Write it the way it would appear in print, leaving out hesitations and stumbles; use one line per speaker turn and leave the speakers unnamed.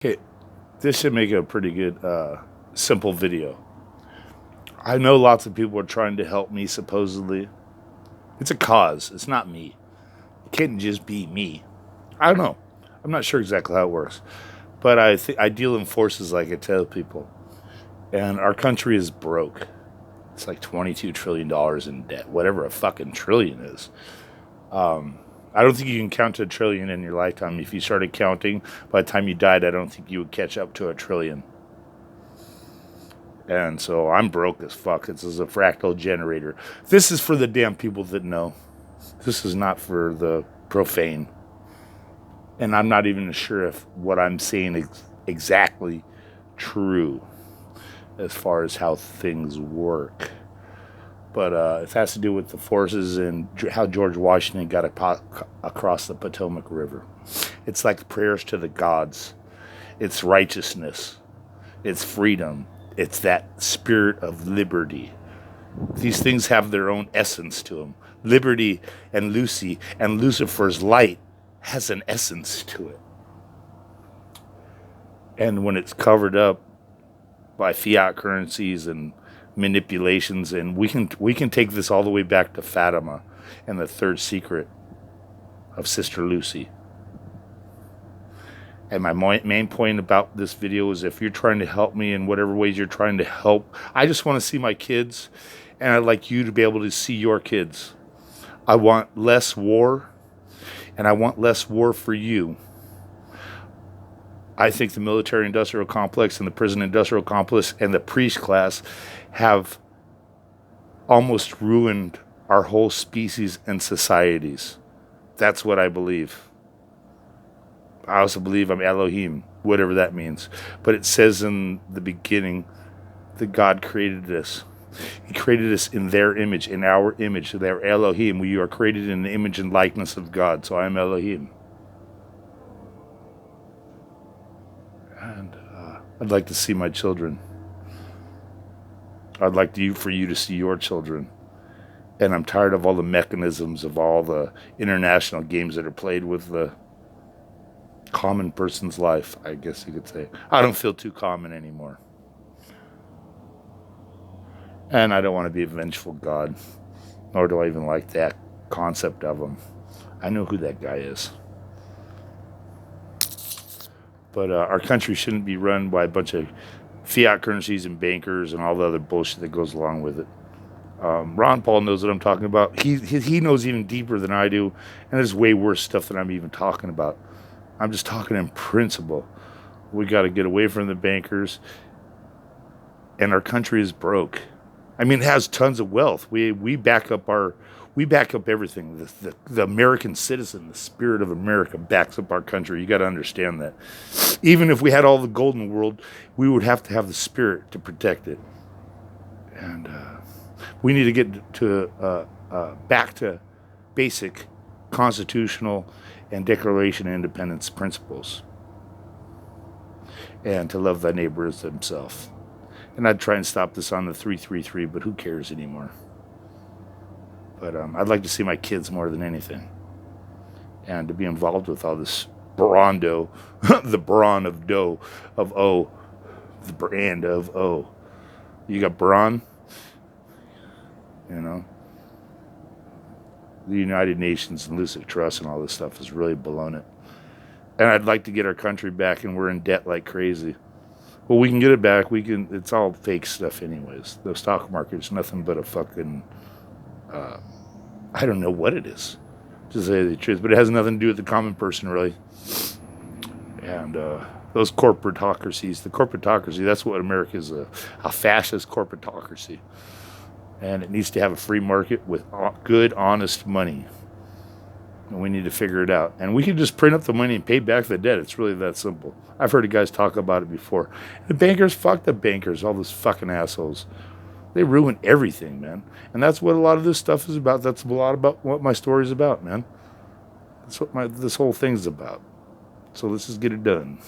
Okay, this should make a pretty good, simple video. I know lots of people are trying to help me, supposedly. It's a cause, it's not me. It can't just be me. I don't know. I'm not sure exactly how it works. But I deal in forces, like I tell people. And our country is broke. It's like $22 trillion in debt, whatever a fucking trillion is. I don't think you can count to a trillion in your lifetime. If you started counting, by the time you died, I don't think you would catch up to a trillion. And so I'm broke as fuck. This is a fractal generator. This is for the damn people that know. This is not for the profane. And I'm not even sure if what I'm saying is exactly true as far as how things work. But it has to do with the forces and how George Washington got across the Potomac River. It's like prayers to the gods. It's righteousness. It's freedom. It's that spirit of liberty. These things have their own essence to them. Liberty and Lucy and Lucifer's light has an essence to it. And when it's covered up by fiat currencies and manipulations, and we can take this all the way back to Fatima and the third secret of Sister Lucy. And my main point about this video is, if you're trying to help me in whatever ways you're trying to help, I just want to see my kids, and I'd like you to be able to see your kids. I want less war, and I want less war for you. I think the military-industrial complex and the prison-industrial complex and the priest class have almost ruined our whole species and societies. That's what I believe. I also believe I'm Elohim, whatever that means. But it says in the beginning that God created us. He created us in their image, in our image. They're Elohim. We are created in the image and likeness of God. So I'm Elohim. And I'd like to see my children. I'd like for you to see your children. And I'm tired of all the mechanisms of all the international games that are played with the common person's life, I guess you could say. I don't feel too common anymore. And I don't want to be a vengeful God, nor do I even like that concept of him. I know who that guy is. But our country shouldn't be run by a bunch of fiat currencies and bankers and all the other bullshit that goes along with it. Ron Paul knows what I'm talking about. He knows even deeper than I do, and there's way worse stuff than I'm even talking about. I'm just talking in principle. We got to get away from the bankers, and our country is broke. I mean, it has tons of wealth. We back up everything. The American citizen, the spirit of America, backs up our country. You got to understand that. Even if we had all the gold in the world, we would have to have the spirit to protect it. And we need to get to back to basic constitutional and Declaration of Independence principles, and to love thy neighbor as himself. And I'd try and stop this on the 333, but who cares anymore? But I'd like to see my kids more than anything, and to be involved with all this brando, the brawn of dough, of O, the brand of O. You got brawn, you know. The United Nations and Lucid Trust and all this stuff is really blowing it. And I'd like to get our country back, and we're in debt like crazy. Well, we can get it back. It's all fake stuff anyways. The stock market's nothing but a fucking, I don't know what it is, to say the truth. But it has nothing to do with the common person, really. And those corporatocracies, that's what America is, a fascist corporatocracy. And it needs to have a free market with good, honest money. And we need to figure it out. And we can just print up the money and pay back the debt. It's really that simple. I've heard you guys talk about it before. The bankers, fuck the bankers, all those fucking assholes. They ruin everything, man. And that's what a lot of this stuff is about. That's a lot about what my story's about, man. That's what this whole thing's about. So let's just get it done.